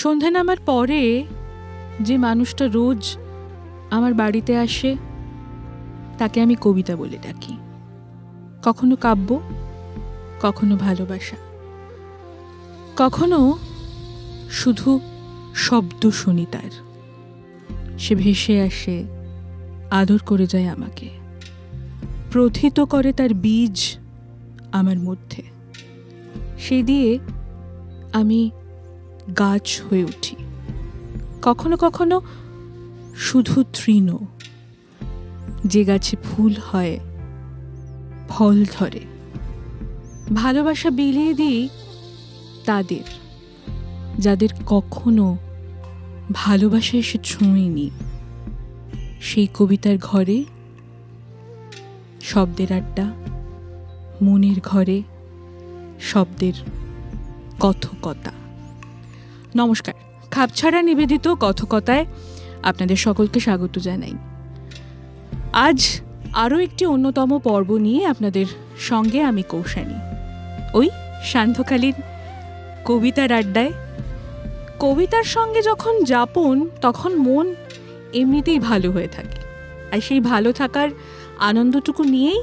সন্ধে নামার পরে যে মানুষটা রোজ আমার বাড়িতে আসে তাকে আমি কবিতা বলে ডাকি। কখনো কাব্য, কখনো ভালোবাসা, কখনো শুধু শব্দ শুনি তার। সে ভেসে আসে, আদর করে যায় আমাকে, প্রথিত করে তার বীজ আমার মধ্যে। সেই দিয়ে আমি গাছ হয়ে উঠি। কখনো কখনো শুধু তৃণ, যে গাছে ফুল হয়, ফল ধরে। ভালোবাসা বিলিয়ে দিই তাদের, যাদের কখনো ভালোবাসা এসে ছুঁইনি। সেই কবিতার ঘরে শব্দের আড্ডা, মনের ঘরে শব্দের কথকতা। নমস্কার, খাপছাড়া নিবেদিত কথকতায় আপনাদের সকলকে স্বাগত জানাই। আজ আরও একটি অন্যতম পর্ব নিয়ে আপনাদের সঙ্গে আমি কৌশানী। ওই সান্ধ্যকালীন কবিতার আড্ডায়। কবিতার সঙ্গে যখন যাপন, তখন মন এমনিতেই ভালো হয়ে থাকে। আর সেই ভালো থাকার আনন্দটুকু নিয়েই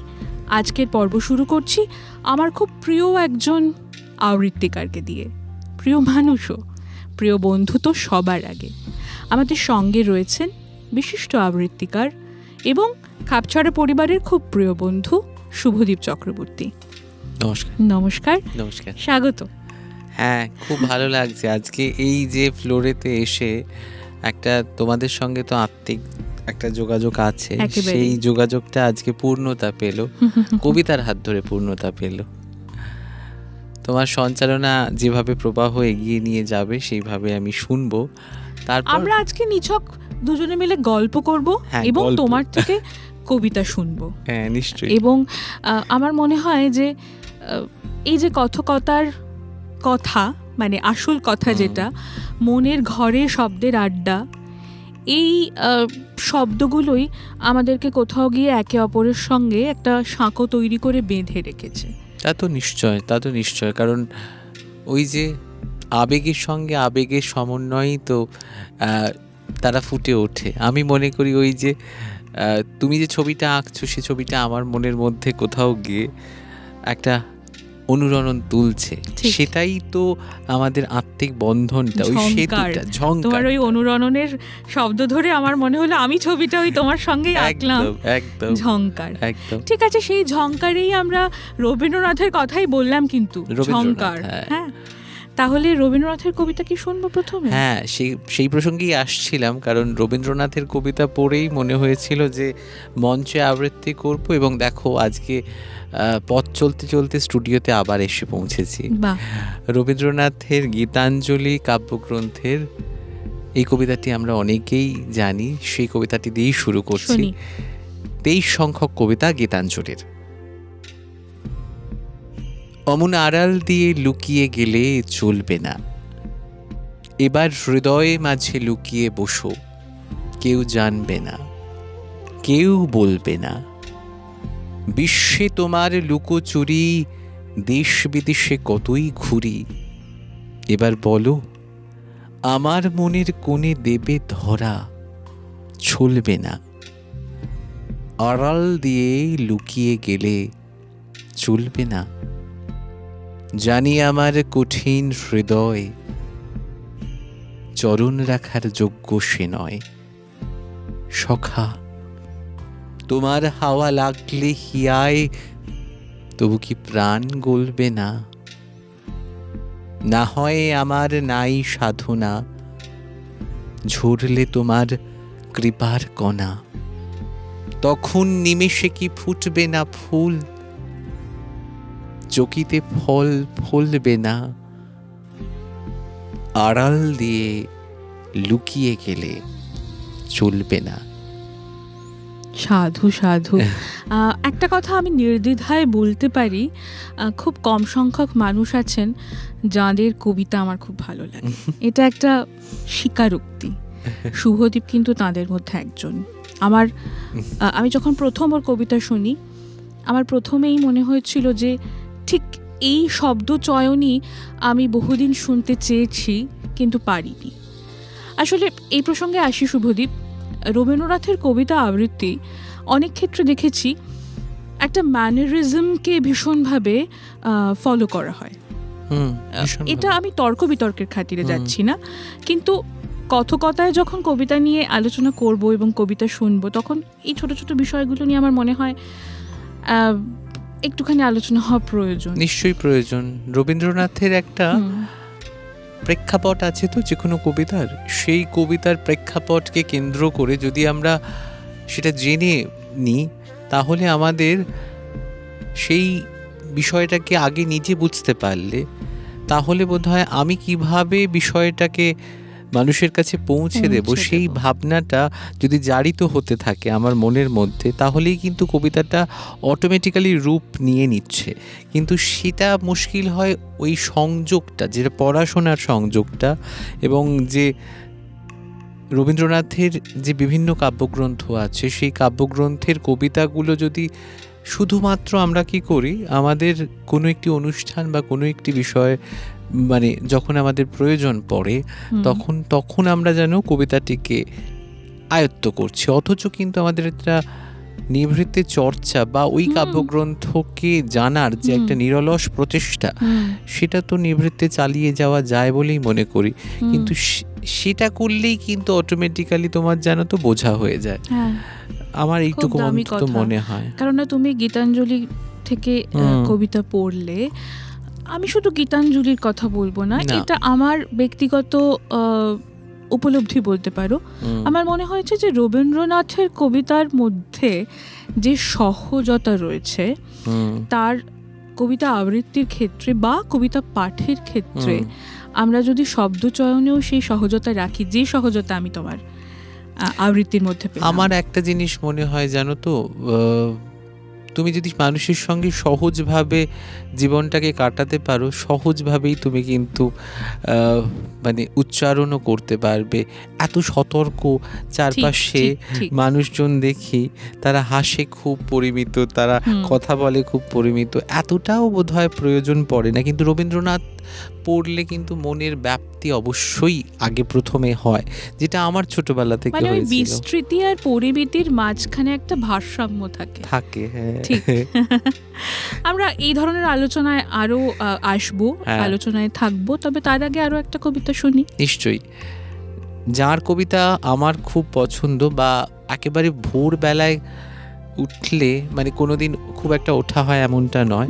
আজকের পর্ব শুরু করছি আমার খুব প্রিয় একজন আবৃত্তিকারকে দিয়ে। প্রিয় মানুষও, প্রিয় বন্ধু তো সবার আগে। আমাদের সঙ্গে রয়েছেন বিশিষ্ট আবৃত্তিকার এবং খাপছাড়া পরিবারের খুব প্রিয় বন্ধু শুভদীপ চক্রবর্তী। নমস্কার। নমস্কার। নমস্কার, স্বাগত। হ্যাঁ, খুব ভালো লাগছে আজকে এই যে ফ্লোরেতে এসে। একটা তোমাদের সঙ্গে তো আত্মিক একটা যোগাযোগ আছে, সেই যোগাযোগটা আজকে পূর্ণতা পেল, কবিতার হাত ধরে পূর্ণতা পেল। তোমার সঞ্চালনা যেভাবে প্রবাহ এগিয়ে নিয়ে যাবে সেইভাবে আমি শুনবো। তারপর আমরা আজকে নিছক দুজনে মিলে গল্প করব এবং তোমার থেকে কবিতা শুনবো। হ্যাঁ, নিশ্চয়ই। এবং আমার মনে হয় যে এই যে কথকতার কথা, মানে আসল কথা, যেটা মনের ঘরে শব্দের আড্ডা, এই শব্দগুলোই আমাদেরকে কোথাও গিয়ে একে অপরের সঙ্গে একটা সাঁকো তৈরি করে বেঁধে রেখেছে। তা তো নিশ্চয়, কারণ ওই যে আবেগের সঙ্গে আবেগের সমন্বয়ই তো তারা ফুটে ওঠে। আমি মনে করি ওই যে তুমি যে ছবিটা আঁকছো, সে ছবিটা আমার মনের মধ্যে কোথাও গিয়ে একটা অনুরণন তুলছে। সেটাই তো আমাদের আত্মিক বন্ধনটা, ওই সেতুটা, ঝংকার। তোমার ওই অনুরণনের শব্দ ধরে আমার মনে হলো আমি ছবিটা ওই তোমার সঙ্গে আঁকলাম। একদম ঝংকার। একদম ঠিক আছে, সেই ঝংকারেই আমরা রবীন্দ্রনাথের কথাই বললাম, কিন্তু ঝংকার। হ্যাঁ, তাহলে রবীন্দ্রনাথের কবিতা কি শুনবো প্রথমে? হ্যাঁ, সেই প্রসঙ্গেই আসছিলাম, কারণ রবীন্দ্রনাথের কবিতা পড়েই মনে হয়েছিল যে মঞ্চে আবৃত্তি করব। এবং দেখো, আজকে পথ চলতে চলতে স্টুডিওতে আবার এসে পৌঁছেছি। রবীন্দ্রনাথের গীতাঞ্জলি কাব্যগ্রন্থের এই কবিতাটি আমরা অনেকেই জানি, সেই কবিতাটি দিয়েই শুরু করছি। 23 সংখ্যক কবিতা গীতাঞ্জলির। অমন আড়াল দিয়ে লুকিয়ে গেলে চলবে না, এবার হৃদয়ে মাঝে লুকিয়ে বসো, কেউ জানবে না, কেউ বলবে না। বিশ্বে তোমার লুকোচুরি, দেশ বিদেশে কতই ঘুরি, এবার বলো আমার মনের কোণে দেবে ধরা, চলবে না। আড়াল দিয়ে লুকিয়ে গেলে চলবে না, জানি আমার কঠিন হৃদয় চরণ রাখার যোগ্য সে নয়। সখা, তোমার হাওয়া লাগলে হিয়ায় তবু কি প্রাণ গলবে না? না হয় আমার নাই সাধনা, ঝরলে তোমার কৃপার কণা, তখন নিমেষে কি ফুটবে না ফুল, চকিতে ফল ফলবে না? আড়াল দিয়ে লুকিয়ে গেলে চলবে না। সাধু সাধু। একটা কথা আমি নির্দ্বিধায় বলতে পারি, খুব কম সংখ্যক মানুষ আছেন যাদের কবিতা আমার খুব ভালো লাগে। এটা একটা স্বীকারোক্তি। শুভদীপ কিন্তু তাদের মধ্যে একজন। আমি যখন প্রথম ওর কবিতা শুনি, আমার প্রথমেই মনে হয়েছিল যে ঠিক এই শব্দ চয়নই আমি বহুদিন শুনতে চেয়েছি, কিন্তু পারিনি। আসলে এই প্রসঙ্গে আসি শুভদীপ, রবীন্দ্রনাথের কবিতা আবৃত্তি অনেক ক্ষেত্রে দেখেছি একটা ম্যানারিজমকে ভীষণভাবে ফলো করা হয়। এটা আমি তর্ক বিতর্কের খাতিরে যাচ্ছি না, কিন্তু কথকতায় যখন কবিতা নিয়ে আলোচনা করব এবং কবিতা শুনবো, তখন এই ছোট ছোট বিষয়গুলো নিয়ে আমার মনে হয় একটুখানি আলোচনা হওয়া প্রয়োজন। নিশ্চয়ই প্রয়োজন। রবীন্দ্রনাথের একটা প্রেক্ষাপট আছে তো যে কোনো কবিতার, সেই কবিতার প্রেক্ষাপটকে কেন্দ্র করে যদি আমরা সেটা জেনে নিই, তাহলে আমাদের সেই বিষয়টাকে আগে নিজে বুঝতে পারলে, তাহলে বোধহয় আমি কিভাবে বিষয়টাকে মানুষের কাছে পৌঁছে দেব সেই ভাবনাটা যদি জারিত হতে থাকে আমার মনের মধ্যে, তাহলেই কিন্তু কবিতাটা অটোমেটিক্যালি রূপ নিয়ে নিচ্ছে। কিন্তু সেটা মুশকিল হয় ওই সংযোগটা, যেটা পড়াশোনার সংযোগটা, এবং যে রবীন্দ্রনাথের যে বিভিন্ন কাব্যগ্রন্থ আছে সেই কাব্যগ্রন্থের কবিতাগুলো যদি শুধুমাত্র আমরা কি করি, আমাদের কোনো একটি অনুষ্ঠান বা কোনো একটি বিষয় মানে যখন আমাদের প্রয়োজন পড়ে তখন আমরা যেন কবিতাটিকে আয়ত্ত করছি, অথচ কিন্তু আমাদের একটা নিভৃতে চর্চা বা ওই কাব্যগ্রন্থকে জানার যে একটা নিরলস প্রচেষ্টা, সেটা তো নিভৃতে চালিয়ে যাওয়া যায় বলেই মনে করি। কিন্তু সেটা করলেই কিন্তু অটোমেটিক্যালি তোমার যেন তো বোঝা হয়ে যায়। আমার এইটুকু তো মনে হয়। কারণ তুমি গীতাঞ্জলি থেকে কবিতা পড়লে, আমি শুধু গীতাঞ্জলির কথা বলবো না, এটা আমার ব্যক্তিগত উপলব্ধি বলতে পারো। আমার মনে হয়েছে যে রবীন্দ্রনাথের কবিতার মধ্যে যে সহজতা রয়েছে, তার কবিতা আবৃত্তির ক্ষেত্রে বা কবিতা পাঠের ক্ষেত্রে আমরা যদি শব্দচয়নেও সেই সহজতা রাখি, যে সহজতা আমি তোমার আবৃত্তির মধ্যে পেলাম। আমার একটা জিনিস মনে হয় জানো তো, তুমি যদি মানুষের সঙ্গে সহজভাবে জীবনটাকে কাটাতে পারো, সহজভাবেই তুমি কিন্তু মানে উচ্চারণও করতে পারবে। এত সতর্ক চারপাশে মানুষজন দেখি, তারা হাসে খুব পরিমিত, তারা কথা বলে খুব পরিমিত, এতটাও বোধহয় প্রয়োজন পড়ে না। কিন্তু রবীন্দ্রনাথ পড়লে কিন্তু মনের ব্যাপ্তি অবশ্যই আগে প্রথমে হয়, যেটা আমার ছোটবেলা থেকে হয়েছিল। বিস্তৃতি আর পরিমিতির মাঝখানে একটা ভারসাম্য থাকে। ঠিক। আমরা এই ধরনের আলোচনায় আরো আসবো, আলোচনায় থাকবো, তবে তার আগে আরো একটা কবিতা শুনি। নিশ্চয়ই। যার কবিতা আমার খুব পছন্দ, বা একেবারে ভোরবেলায় উঠলে, মানে কোনোদিন খুব একটা ওঠা হয় এমনটা নয়,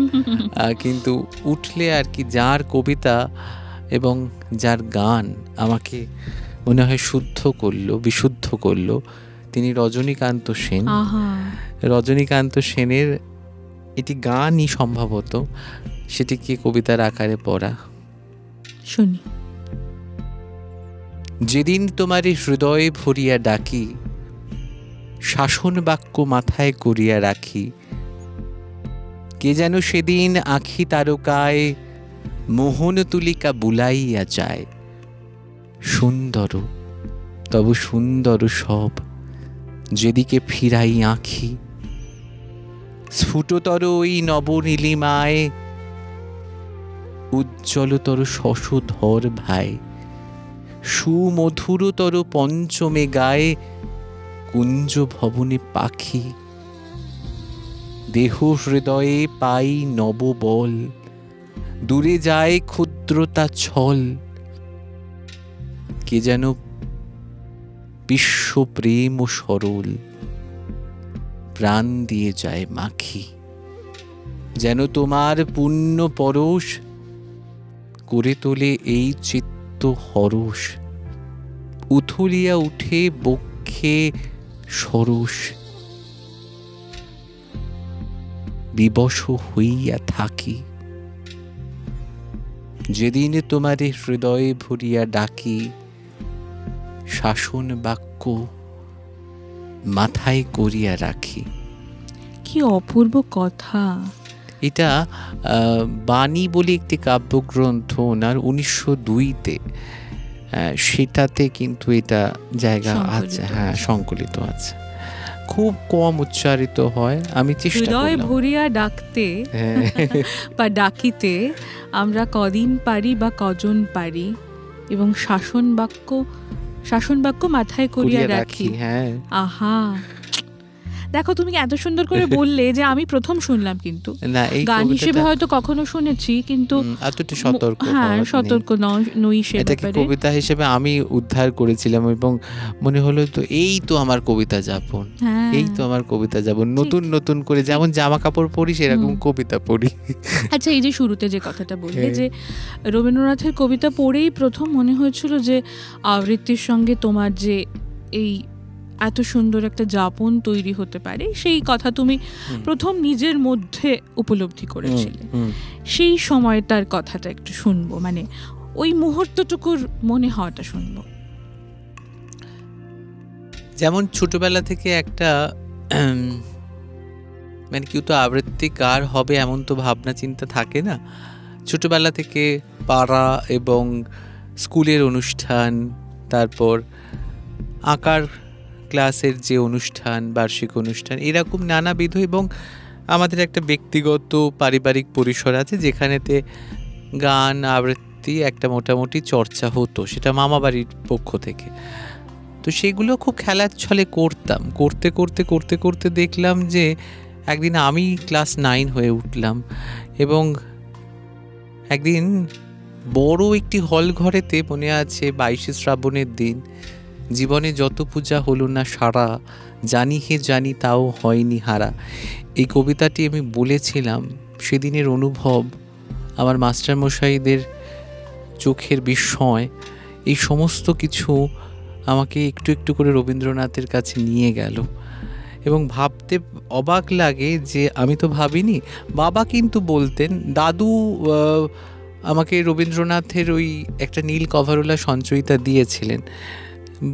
কিন্তু উঠলে আর কি, যার কবিতা এবং যার গান আমাকে মনে হয় শুদ্ধ করলো, বিশুদ্ধ করলো, তিনি রজনীকান্ত সেন। রজনীকান্ত সেনের এটি গানই সম্ভবত, সেটিকে কবিতার আকারে পড়া শুনি। যেদিন তোমারে হৃদয়ে ভরিয়া ডাকি, শাসন বাক্য মাথায় করিয়া রাখি, কে যেন সেদিন আখি তারকায় মোহন তুলিকা বুলাইয়া যায়। সুন্দর তবু সুন্দর সব, যেদিকে ফিরাই আঁখি, স্ফুটতর ওই নবনীলিমায়, উজ্জ্বলতর শশধর ভাই, সুমধুরতর পঞ্চমে গায়ে, কুঞ্জ ভবনে পাখি, দেহ হৃদয়ে পাই নববল, দূরে যায় ক্ষুদ্রতা ছল, কে যেন বিশ্ব প্রেম ও সরল, প্রাণ দিয়ে যায় মাখি, যেন তোমার পুণ্য পরশ করে তোলে এই চিত্ত হরস, উথুলিয়া উঠে বক্ষে সরস, বিবশ হইয়া থাকি, যেদিন তোমারে হৃদয়ে ভরিয়া ডাকি, শাসন বাক্য মাথায় করিয়া রাখি। কি অপূর্ব কথা! এটা বাণী বলে একটি কাব্যগ্রন্থ ওনার 1902-তে, সেটাতে কিন্তু এটা জায়গা আছে, সংকলিত আছে। খুব কম উচ্চারিত হয়, আমি চেষ্টা করলাম। হৃদয় ভরিয়া ডাকতে বা ডাকিতে আমরা কদিন পারি বা কজন পারি, এবং শাসন বাক্য মাথায় করিয়া রাখি। হ্যাঁ, আহা, দেখো তুমি এত সুন্দর করে বললে যে আমি প্রথম শুনলাম, কিন্তু না এই গান কবিতাটা হিসেবে হয়তো কখনো শুনেছি, কিন্তু এতটা সতর্ক হ্যাঁ হওয়ার সতর্ক নই সে এটাকে ব্যাপারে। কবিতা হিসেবে আমি উদ্ধার করেছিলাম এবং মনে হলো তো এই তো আমার কবিতা যাপন, হ্যাঁ, এই তো আমার কবিতা যাপন। নতুন নতুন করে যেমন জামা কাপড় পরি সেরকম কবিতা পড়ি। আচ্ছা, এই যে শুরুতে যে কথাটা বললে হ্যাঁ। যে রবীন্দ্রনাথের কবিতা পড়েই প্রথম মনে হয়েছিল যে আবৃত্তির সঙ্গে তোমার যে এই এত সুন্দর একটা যাপন তৈরি হতে পারে, সেই কথা তুমি প্রথম নিজের মধ্যে উপলব্ধি করেছিলে। সেই সময়টার কথাটা একটু শুনবো, মানে ওই মুহূর্তটুকুর মনে হওয়াটা শুনবো। যেমন ছোটবেলা থেকে একটা মানে কেউ তো আবৃত্তিকার হবে এমন তো ভাবনা চিন্তা থাকে না। ছোটবেলা থেকে পাড়া এবং স্কুলের অনুষ্ঠান, তারপর আঁকার ক্লাসের যে অনুষ্ঠান, বার্ষিক অনুষ্ঠান, এরকম নানাবিধ, এবং আমাদের একটা ব্যক্তিগত পারিবারিক পরিসর আছে যেখানেতে গান আবৃত্তি একটা মোটামুটি চর্চা হতো, সেটা মামাবাড়ির পক্ষ থেকে। তো সেগুলো খুব খেলার ছলে করতাম। করতে করতে করতে করতে দেখলাম যে একদিন আমি ক্লাস 9 হয়ে উঠলাম এবং একদিন বড় একটি হল ঘরেতে, মনে আছে 22শে শ্রাবণের দিন, জীবনে যত পূজা হলো না সারা, জানি হে জানি তাও হয়নি হারা, এই কবিতাটি আমি বলেছিলাম। সেদিনের অনুভব, আমার মাস্টারমশাইদের চোখের বিস্ময়, এই সমস্ত কিছু আমাকে একটু একটু করে রবীন্দ্রনাথের কাছে নিয়ে গেল। এবং ভাবতে অবাক লাগে যে আমি তো ভাবিনি, বাবা কিন্তু বলতেন, দাদু আমাকে রবীন্দ্রনাথের ওই একটা নীল কভারওয়ালা সঞ্চয়িতা দিয়েছিলেন,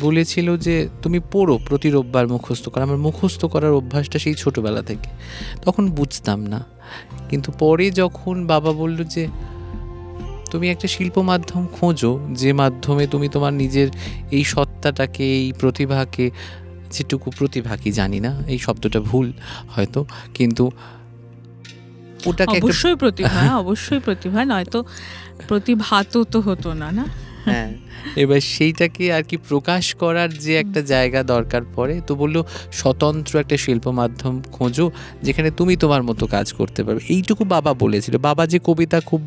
বলেছিল যে তুমি পড়ো, প্রতি রোববার মুখস্থ করো। আমার মুখস্থ করার অভ্যাসটা সেই ছোটোবেলা থেকে, তখন বুঝতাম না। কিন্তু পরে যখন বাবা বলল যে তুমি একটা শিল্প মাধ্যম খোঁজো, যে মাধ্যমে তুমি তোমার নিজের এই সত্তাটাকে, এই প্রতিভাকে, যেটুকু প্রতিভা কি জানি না, এই শব্দটা ভুল হয়তো, কিন্তু ওটাকে অবশ্যই প্রতিভা, অবশ্যই প্রতিভা, নয়তো প্রতিভাত তো হতো না, না? হ্যাঁ, এবার সেইটাকে আর কি প্রকাশ করার যে একটা জায়গা দরকার পড়ে, তো বললো স্বতন্ত্র একটা শিল্প মাধ্যম খোঁজো যেখানে তুমি তোমার মতো কাজ করতে পারবে। এইটুকু বাবা বলেছিল। বাবা যে কবিতা খুব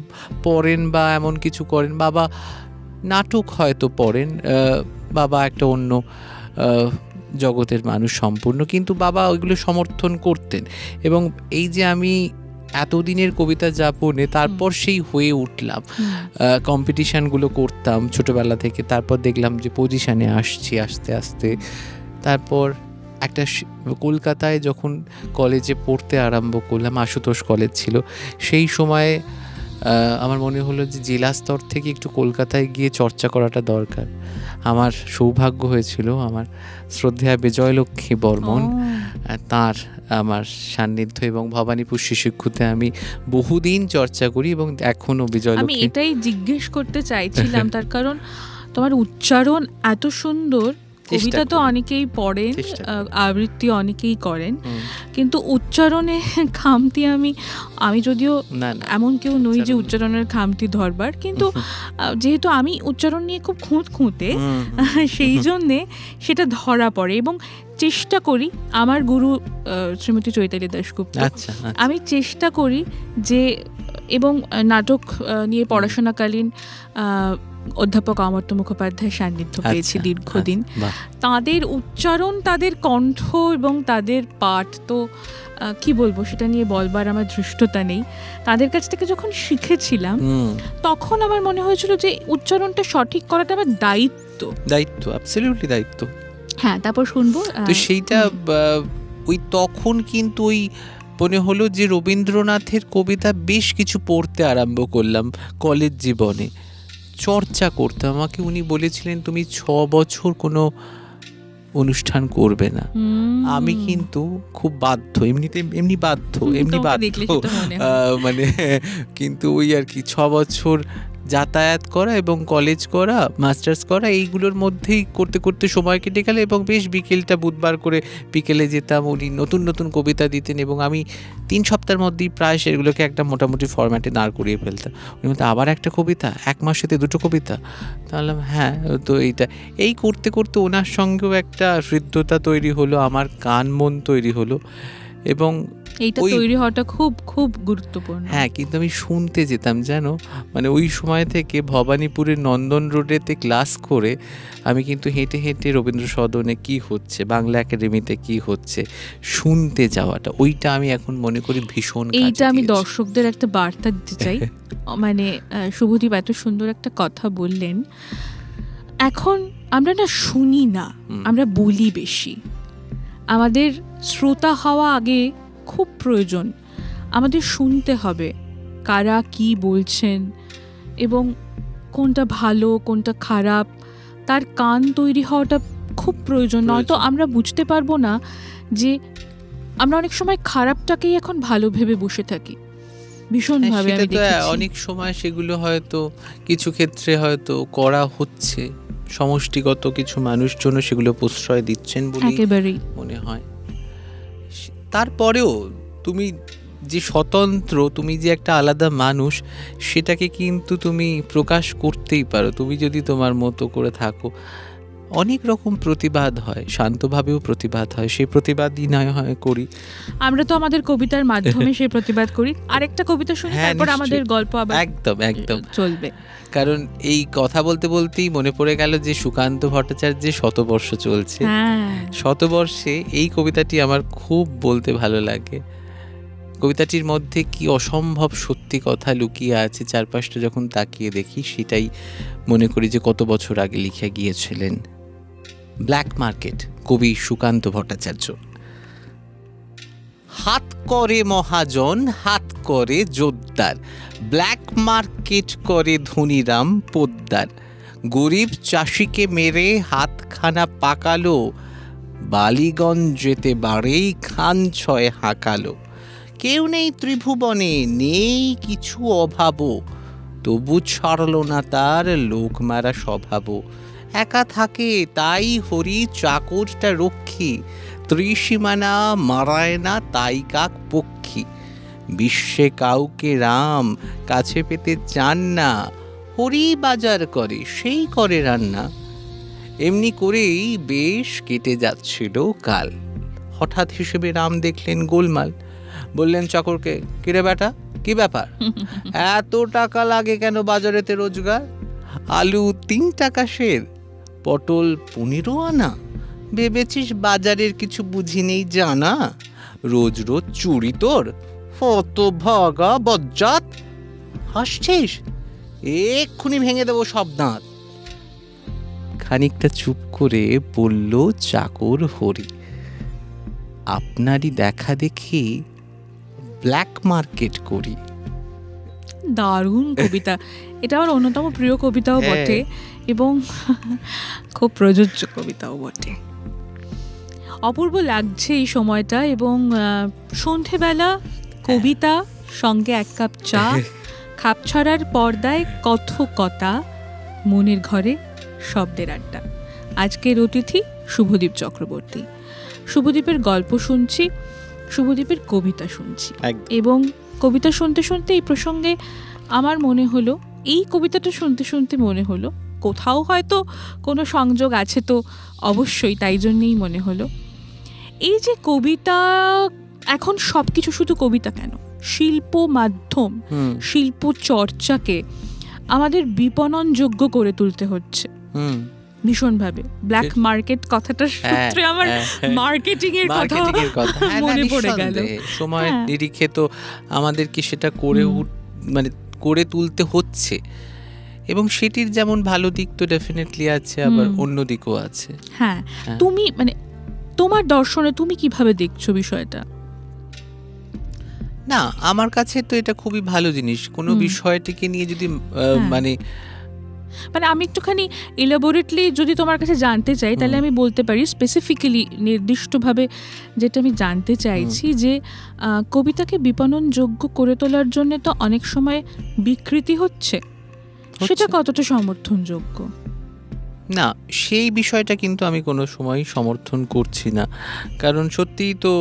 পড়েন বা এমন কিছু করেন, বাবা নাটক হয়তো পড়েন, বাবা একটা অন্য জগতের মানুষ সম্পূর্ণ, কিন্তু বাবা ওইগুলো সমর্থন করতেন। এবং এই যে আমি এতদিনের কবিতা যাপনে তারপর সেই হয়ে উঠলাম, কম্পিটিশানগুলো করতাম ছোটোবেলা থেকে, তারপর দেখলাম যে পজিশানে আসছি আস্তে আস্তে। তারপর একটা কলকাতায় যখন কলেজে পড়তে আরম্ভ করলাম, আশুতোষ কলেজ ছিল, সেই সময়ে আমার মনে হলো যে জেলা স্তর থেকে একটু কলকাতায় গিয়ে চর্চা করাটা দরকার। আমার সৌভাগ্য হয়েছিল আমার শ্রদ্ধেয়া বিজয়লক্ষ্মী বর্মন, তার আমার সান্নিধ্য এবং ভবানীপুর শিশুকুতে আমি বহুদিন চর্চা করি এবং এখনো বিজয়লক্ষ্মী। আমি এটাই জিজ্ঞেস করতে চাইছিলাম, তার কারণ তোমার উচ্চারণ এত সুন্দর। কবিতা তো অনেকেই পড়েন, আবৃত্তি অনেকেই করেন, কিন্তু উচ্চারণে খামতি আমি যদিও এমন কেউ নই যে উচ্চারণের খামতি ধরবার, কিন্তু যেহেতু আমি উচ্চারণ নিয়ে খুব খুঁতে, সেই জন্যে সেটা ধরা পড়ে এবং চেষ্টা করি। আমার গুরু শ্রীমতী চৈতালি দাশগুপ্ত, আমি চেষ্টা করি যে, এবং নাটক নিয়ে পড়াশোনাকালীন অধ্যাপক অমর্ত্য মুখোপাধ্যায়ের সান্নিধ্য পেয়েছি দীর্ঘদিন। তাদের উচ্চারণ, তাদের কণ্ঠ এবং তাদের পাঠ তো কি বলবো, সেটা নিয়ে বলবার আমার ধৃষ্টতা নেই। তাদের কাছ থেকে যখন শিখেছিলাম তখন আমার মনে হয়েছিল যে উচ্চারণটা সঠিক করাটা আমার দায়িত্ব, অ্যাবসলিউটলি দায়িত্ব। হ্যাঁ, তারপর শুনবো। তো সেইটা ওই তখন কিন্তু ওই মনে হলো যে রবীন্দ্রনাথের কবিতা বেশ কিছু পড়তে আরম্ভ করলাম কলেজ জীবনে, চর্চা করতে। আমাকে উনি বলেছিলেন তুমি 6 বছর কোনো অনুষ্ঠান করবে না। আমি কিন্তু খুব বাধ্য, এমনি বাধ্য মানে কিন্তু ওই আর কি 6 বছর যাতায়াত করা এবং কলেজ করা, মাস্টার্স করা, এইগুলোর মধ্যেই করতে করতে সময় কেটে গেল। এবং বেশ বিকেলটা বুধবার করে বিকেলে যেতাম, উনি নতুন নতুন কবিতা দিতেন এবং আমি 3 সপ্তাহের মধ্যেই প্রায় সেগুলোকে একটা মোটামুটি ফরম্যাটে দাঁড় করিয়ে ফেলতাম। উনি বলতেন, আবার একটা কবিতা, 1 মাসেতে 2টো কবিতা? তাহলে হ্যাঁ, তো এই করতে করতে ওনার সঙ্গেও একটা হৃদ্যতা তৈরি হলো, আমার কান মন তৈরি হলো। এবং এইটা তৈরি হওয়াটা খুব খুব গুরুত্বপূর্ণ। হ্যাঁ, কিন্তু আমি শুনতে যেতাম জানো, মানে ওই সময় থেকে ভবানীপুরের নন্দন রোডেতে ক্লাস করে আমি কিন্তু হেঁটে হেঁটে রবীন্দ্র সদনে কি হচ্ছে, বাংলা একাডেমিতে কি হচ্ছে শুনতে যাওয়াটা, ওইটা আমি এখন মনে করি ভীষণ কাজে এইটা আমি দিয়েছে। দর্শকদের একটা বার্তা দিতে চাই। মানে শুভদীপ এত সুন্দর একটা কথা বললেন। এখন আমরা না শুনি না, আমরা বলি বেশি। আমাদের শ্রোতা হওয়া আগে খুব প্রয়োজন। আমাদের শুনতে হবে কারা কি বলছেন এবং কোনটা ভালো কোনটা খারাপ, তার কান তৈরি হওয়াটা খুব প্রয়োজন। নয়তো আমরা বুঝতে পারবো না যে আমরা অনেক সময় খারাপটাকেই এখন ভালো ভেবে বসে থাকি ভীষণভাবে। আমি দেখেছি অনেক সময় সেগুলো হয়তো কিছু ক্ষেত্রে হয়তো করা হচ্ছে, সমষ্টিগত কিছু মানুষজন সেগুলো প্রশ্রয় দিচ্ছেন বলে একেবারেই মনে হয়। তারপরেও তুমি যে স্বতন্ত্র, তুমি যে একটা আলাদা মানুষ, সেটাকে কিন্তু তুমি প্রকাশ করতেই পারো তুমি যদি তোমার মতো করে থাকো। অনেক রকম প্রতিবাদ হয়, শান্তভাবেও প্রতিবাদ হয়, সেই প্রতিবাদই নয় হয় করি আমরা তো আমাদের কবিতার মাধ্যমে সেই প্রতিবাদ করি। আরেকটা কবিতা শুনি, হ্যাঁ, তারপর নিশ্চয়ই। আমাদের গল্প আবার একদম একদম চলবে। কারণ এই কথা বলতে বলতেই মনে পড়ে গেল যে সুকান্ত ভট্টাচার্যের শতবর্ষ চলছে। হ্যাঁ, শতবর্ষে এই কবিতাটি আমার খুব বলতে ভালো লাগে। কবিতাটির মধ্যে কি অসম্ভব সত্যি কথা লুকিয়ে আছে, চারপাশটা যখন তাকিয়ে দেখি সেটাই মনে করি যে কত বছর আগে লিখে গিয়েছিলেন। ব্ল্যাক মার্কেট, কবি সুকান্ত ভট্টাচার্য। হাত করে মহাজন, হাত করে জোরদার, ব্ল্যাক মার্কেট করে ধনীরাম পোদ্দার, গরিব চাষিকে মেরে হাতখানা পাকালো, বালিগঞ্জেতে বাড়েই খান ছয় হাঁকালো, কেউ নেই ত্রিভুবনে, নেই কিছু অভাবও, তবু ছাড়ল না তার লোক মারা স্বভাবও, একা থাকে তাই হরি চাকরটা রক্ষী, ত্রিসীমানা মারায় না তাই কাক পক্ষী, বিশ্বে কাউকে রাম কাছে পেতে চান না, হরি বাজার করে সেই করে রান্না, এমনি করেই বেশ কেটে যাচ্ছিল কাল, হঠাৎ হিসেবে রাম দেখলেন গোলমাল, বললেন চাকরকে, কিরে বেটা কি ব্যাপার, এত টাকা লাগে কেন বাজারেতে রোজগার, আলু 3 টাকা সের, পটল 15 আনা, ভেবেছিস বাজারের কিছু বুঝি নেই জানা, রোজ রোজ চুরি তোর, কত ভাগা বজ্জাত, হাসছিস, এক্ষুনি ভেঙে দেবো সব দাঁত। খানিকটা চুপ করে বলল চাকর হরি, আপনারই দেখা দেখি ব্ল্যাক মার্কেট করি। দারুণ কবিতা। এটা আমার অন্যতম প্রিয় কবিতাও হ্যাঁ। বটে এবং খুব প্রযোজ্য কবিতাও বটে। অপূর্ব লাগছে এই সময়টা এবং সন্ধেবেলা কবিতা, সঙ্গে 1 কাপ চা, খাপছাড়ার পর্দায় কথকতা, মনের ঘরে শব্দের আড্ডা। আজকের অতিথি শুভদীপ চক্রবর্তী। শুভদীপের গল্প শুনছি, শুভদীপের কবিতা শুনছি এবং কবিতা শুনতে শুনতে এই প্রসঙ্গে আমার মনে হলো, এই কবিতাটা শুনতে শুনতে মনে হলো কোথাও হয়তো কোনো সংযোগ আছে, তো অবশ্যই তাই জন্যেই মনে হলো এই যে কবিতা, এখন সব কিছু শুধু কবিতা কেন, শিল্প মাধ্যম, শিল্প চর্চাকে আমাদের বিপণনযোগ্য করে তুলতে হচ্ছে ভীষণভাবে। ব্ল্যাক মার্কেট কথাটার সূত্রে আমার মার্কেটিং এর কথা মনে পড়ে গেল। সময়ের নিরিখে তো আমাদেরকে সেটা করে মানে করে তুলতে হচ্ছে এবং সেটির যেমন ভালো দিক তো ডেফিনেটলি আছে, আবার অন্য দিকও আছে। হ্যাঁ, তুমি মানে তোমার দর্শনে তুমি কিভাবে দেখছো বিষয়টা? না, আমার কাছে তো এটা খুবই ভালো জিনিস। কোনো বিষয়টিকে নিয়ে যদি মানে আমি একটুখানি এলাবোরেটলি যদি তোমার কাছে জানতে চাই, তাহলে আমি বলতে পারি স্পেসিফিক্যালি নির্দিষ্টভাবে যেটা আমি জানতে চাইছি যে কবিতাকে বিপণনযোগ্য করে তোলার জন্য তো অনেক সময় বিকৃতি হচ্ছে, সেটা কতটা সমর্থনযোগ্য? না, সেই বিষয়টা কিন্তু আমি কোনো সময় সমর্থন করছি না, কারণ সত্যিই তো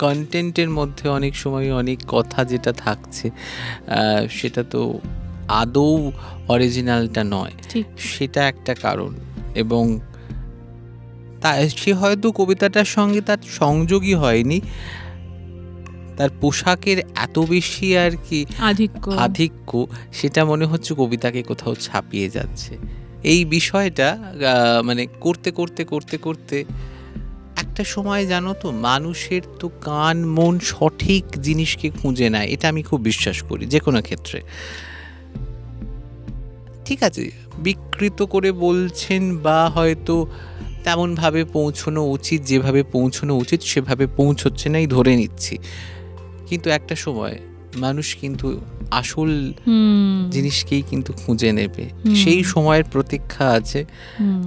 কন্টেন্টের মধ্যে অনেক সময় অনেক কথা যেটা থাকছে সেটা তো আদৌ অরিজিনালটা নয়, ঠিক। সেটা একটা কারণ। এবং তা সে হয়তো কবিতাটার সঙ্গে তার সংযোগই হয়নি, তার পোশাকের এত বেশি আর কি আধিক্য, সেটা মনে হচ্ছে কবিতাকে কোথাও ছাপিয়ে যাচ্ছে। এই বিষয়টা মানে করতে করতে করতে করতে একটা সময় জানো তো, মানুষের তো কান মন সঠিক জিনিসকে খুঁজে নেয়, এটা আমি খুব বিশ্বাস করি যে কোনো ক্ষেত্রে। ঠিক আছে, বিকৃত করে বলছেন বা হয়তো তেমনভাবে পৌঁছানো উচিত, যেভাবে পৌঁছানো উচিত সেভাবে পৌঁছচ্ছে নাই ধরে নিচ্ছি, কিন্তু একটা সময় মানুষ কিন্তু আসল জিনিসকেই কিন্তু খুঁজে নেবে, সেই সময়ের প্রতীক্ষা আছে।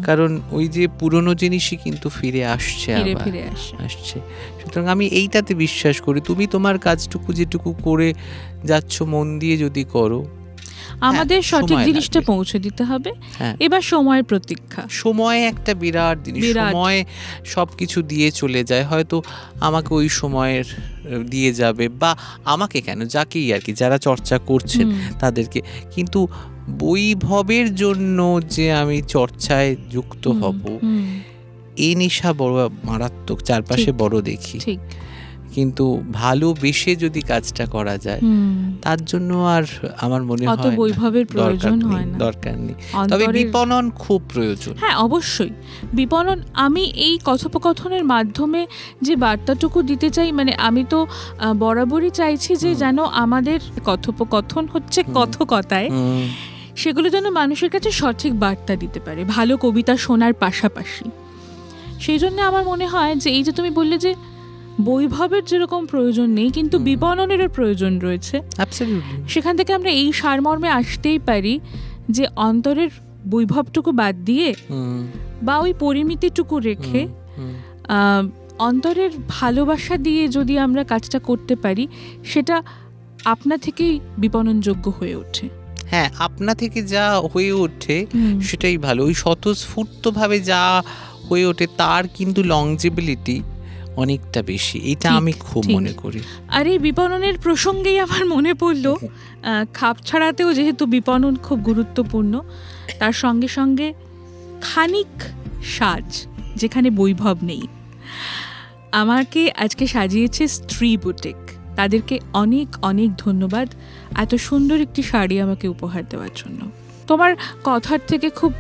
কারণ ওই যে পুরনো জিনিসই কিন্তু ফিরে আসছে, আসছে। সুতরাং আমি এইটাতে বিশ্বাস করি, তুমি তোমার কাজটুকু যেটুকু করে যাচ্ছ মন দিয়ে যদি করো, আমাদের সঠিক জিনিসটা পৌঁছে দিতে হবে। এবার সময়ের প্রতীক্ষা, সময় একটা বিরাট জিনিস, সময় সবকিছু দিয়ে চলে যায়, হয়তো আমাকে ওই সময়ের দিয়ে যাবে, বা আমাকে কেন, যাকেই আর কি, যারা চর্চা করছেন তাদেরকে, কিন্তু বৈভবের জন্য যে আমি চর্চায় যুক্ত হব, এই নেশা বড় মারাত্মক, চারপাশে বড় দেখি। কিন্তু ভালোবেসে যদি কাজটা করা যায়, তার জন্য আর আমার মনে হয় বৈভবের প্রয়োজন হয় না, দরকার নেই। তবে বিপণন খুব প্রয়োজন। হ্যাঁ, অবশ্যই বিপণন। আমি এই কথোপকথনের মাধ্যমে যে বার্তাটুকু দিতে চাই, মানে আমি তো বরাবরই চাইছি যে যেন আমাদের কথোপকথন হচ্ছে কথকতায়, সেগুলো যেন মানুষের কাছে সঠিক বার্তা দিতে পারে, ভালো কবিতা শোনার পাশাপাশি। সেই জন্য আমার মনে হয় যে এই যে তুমি বললে যে বৈভবের যেরকম প্রয়োজন নেই, কিন্তু বিপণনেরও প্রয়োজন রয়েছে, সেখান থেকে আমরা এই সারমর্মে আসতেই পারি যে অন্তরের বৈভবটুকু বাদ দিয়ে বা ওই পরিমিতিটুকু রেখে অন্তরের ভালোবাসা দিয়ে যদি আমরা কাজটা করতে পারি, সেটা আপনা থেকেই বিপণনযোগ্য হয়ে ওঠে। হ্যাঁ, আপনা থেকে যা হয়ে ওঠে সেটাই ভালো। ওই স্বতঃস্ফূর্তভাবে যা হয়ে ওঠে তার কিন্তু লংজিবিলিটি অনেকটা বেশি, এটা আমি খুব মনে করি। আর এই বিপণনের প্রসঙ্গেই আমার মনে পড়লো, খাপ ছাড়াতেও যেহেতু বিপণন খুব গুরুত্বপূর্ণ, তার সঙ্গে সঙ্গে খানিক সাজ, যেখানে বৈভব নেই। আমাকে আজকে সাজিয়েছে স্ত্রী বুটিক, তাদেরকে অনেক অনেক ধন্যবাদ এত সুন্দর একটি শাড়ি আমাকে উপহার দেওয়ার জন্য। তোমার কথার থেকে খুব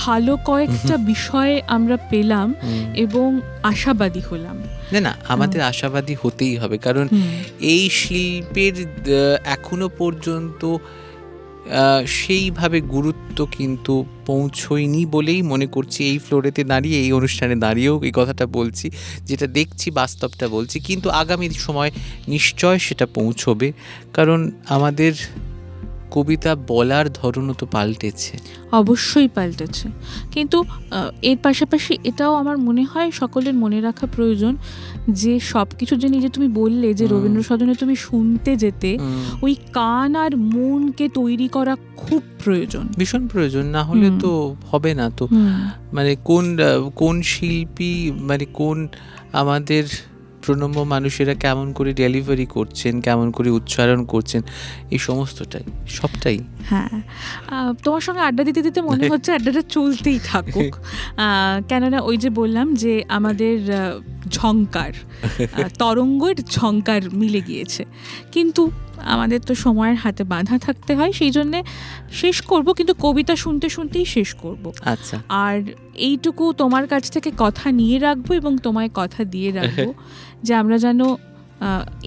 ভালো কয়েকটা বিষয়ে আমরা পেলাম এবং আশাবাদী হলাম। না, আমাদের আশাবাদী হতেই হবে, কারণ এই শিল্পের এখনো পর্যন্ত সেইভাবে গুরুত্ব কিন্তু পৌঁছয়নি বলেই মনে করছি। এই ফ্লোরেতে দাঁড়িয়ে, এই অনুষ্ঠানে দাঁড়িয়েও এই কথাটা বলছি, যেটা দেখছি বাস্তবটা বলছি, কিন্তু আগামী সময় নিশ্চয় সেটা পৌঁছবে, কারণ আমাদের কবিতা বলার ধরনও তো পাল্টেছে। অবশ্যই পাল্টেছে, কিন্তু এর পাশাপাশি এটাও আমার মনে হয় সকলের মনে রাখা প্রয়োজন যে সব কিছু যে নিজে তুমি বললে যে রবীন্দ্র সদনে তুমি শুনতে যেতে, ওই কান আর মনকে তৈরি করা খুব প্রয়োজন, ভীষণ প্রয়োজন, না হলে তো হবে না। তো মানে কোন শিল্পী, মানে কোন আমাদের প্রণম্য মানুষেরা কেমন করে ডেলিভারি করছেন, কেমন করে উচ্চারণ করছেন, এই সমস্তটাই, সবটাই। হ্যাঁ, তোমার সঙ্গে আড্ডা দিতে দিতে মনে হচ্ছে আড্ডাটা চলতেই থাকুক, কেননা ওই যে বললাম যে আমাদের ঝংকার, তরঙ্গের ঝংকার মিলে গিয়েছে, কিন্তু আমাদের তো সময়ের হাতে বাঁধা থাকতে হয়, সেই জন্যে শেষ করব, কিন্তু কবিতা শুনতে শুনতেই শেষ করব। আচ্ছা, আর এইটুকু তোমার কাছ থেকে কথা নিয়ে রাখবো এবং তোমায় কথা দিয়ে রাখবো যে আমরা যেন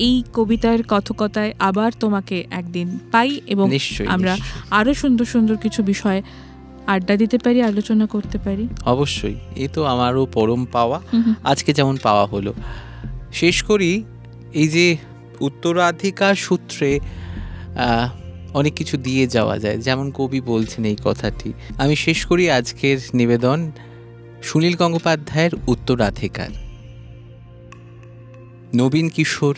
এই কবিতার কথকতায় আবার তোমাকে একদিন পাই এবং আমরা আরো সুন্দর সুন্দর কিছু বিষয় আড্ডা দিতে পারি, আলোচনা করতে পারি। অবশ্যই, এই তো আমারও পরম পাওয়া, আজকে যেমন পাওয়া হলো। শেষ করি, এই যে উত্তরাধিকার সূত্রে অনেক কিছু দিয়ে যাওয়া যায়, যেমন কবি বলছেন এই কথাটি। আমি শেষ করি আজকের নিবেদন সুনীল গঙ্গোপাধ্যায়ের উত্তরাধিকার। নবীন কিশোর,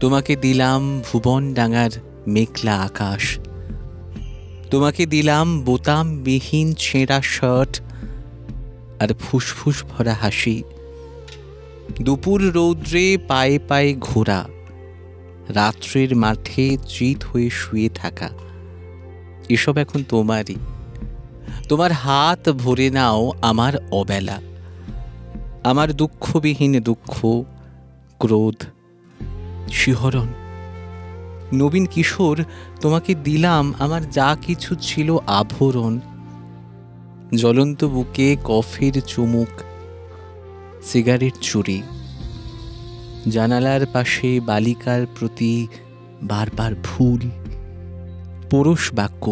তোমাকে দিলাম ভুবন ডাঙার মেঘলা আকাশ, তোমাকে দিলাম বোতামবিহীন ছেঁড়া শার্ট আর ফুসফুস ভরা হাসি। দুপুর রৌদ্রে পায়ে পায়ে ঘোরা, রাত্রের মাঠে চিত হয়ে শুয়ে থাকা, এসব এখন তোমারই। তোমার হাত ভরে নাও আমার অবেলা, আমার দুঃখবিহীন দুঃখ, ক্রোধ, শিহরণ। নবীন কিশোর, তোমাকে দিলাম আমার যা কিছু ছিল আভরণ। জ্বলন্ত বুকে কফির চুমুক, সিগারেট চুরি, জানালার পাশে বালিকার প্রতি বারবার ভুল, পরশ বাক্য,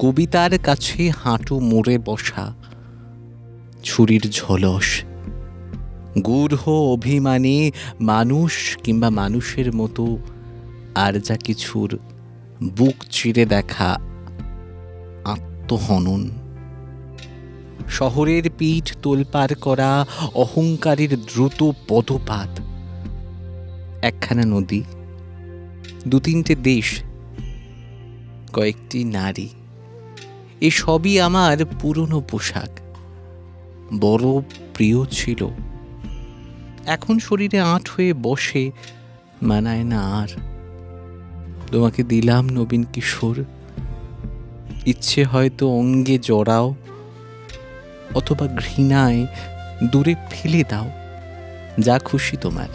কবিতার কাছে হাঁটু মুড়ে বসা, ছুরির ঝলস, গূঢ় অভিমানে মানুষ কিংবা মানুষের মতো আর যা কিছুর বুক চিরে দেখা আত্মহনন, শহরের পিঠ তোলপাড় করা অহংকারের দ্রুত পদপাত, একখানা নদী, দু তিনটে দেশ, কয়েকটি নারী, এ সবই আমার পুরনো পোশাক, বড় প্রিয় ছিল। এখন শরীরে আঁট হয়ে বসে, মানায় না আর। তোমাকে দিলাম নবীন কিশোর, ইচ্ছে হয়তো অঙ্গে জড়াও, অথবা ঘৃণায় দূরে ফেলে দাও, যা খুশি তোমার।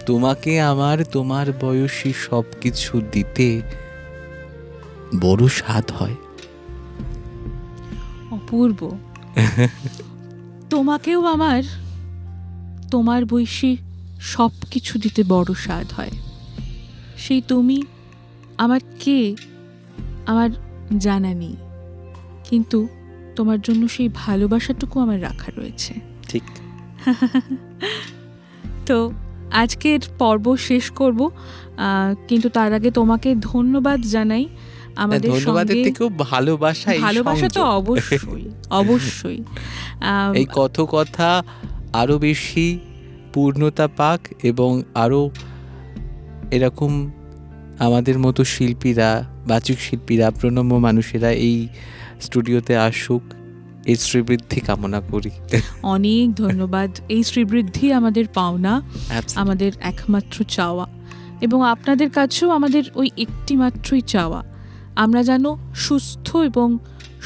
তোমাকে আমার তোমার বয়সী সব কিছু দিতে বড় স্বাদ হয়। অপূর্ব। তোমাকেও আমার তোমার বয়সী সব কিছু দিতে বড় স্বাদ হয়। সেই তুমি আমার কে আমার জানা নেই, কিন্তু তোমার জন্য সেই ভালোবাসাটুকু আমার রাখা রয়েছে। ঠিক। তো আজকের পর্ব শেষ করব, কিন্তু তার আগে তোমাকে ধন্যবাদ জানাই। আমাদের ধন্যবাদের সঙ্গে থেকেও ভালোবাসা, ভালোবাসা তো অবশ্যই অবশ্যই। এই কথা আরো বেশি পূর্ণতা পাক এবং আরো এরকম আমাদের মতো শিল্পীরা, বাচিক শিল্পীরা, প্রণম্য মানুষেরা এই স্টুডিওতে আসুক, এই শ্রীবৃদ্ধি কামনা করি। অনেক ধন্যবাদ। এই শ্রীবৃদ্ধি আমাদের পাওনা, আমাদের একমাত্র চাওয়া, এবং আপনাদের কাছেও আমাদের ওই একটি মাত্রই চাওয়া, আমরা যেন সুস্থ এবং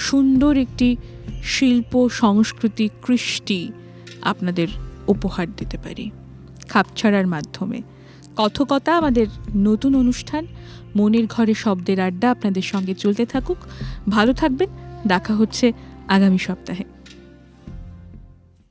সুন্দর একটি শিল্প, সংস্কৃতি, কৃষ্টি আপনাদের উপহার দিতে পারি খাপছাড়ার মাধ্যমে। কথকতা আমাদের নতুন অনুষ্ঠান, মনের ঘরে শব্দের আড্ডা আপনাদের সঙ্গে চলতে থাকুক। ভালো থাকবেন, দেখা হচ্ছে আগামী সপ্তাহে।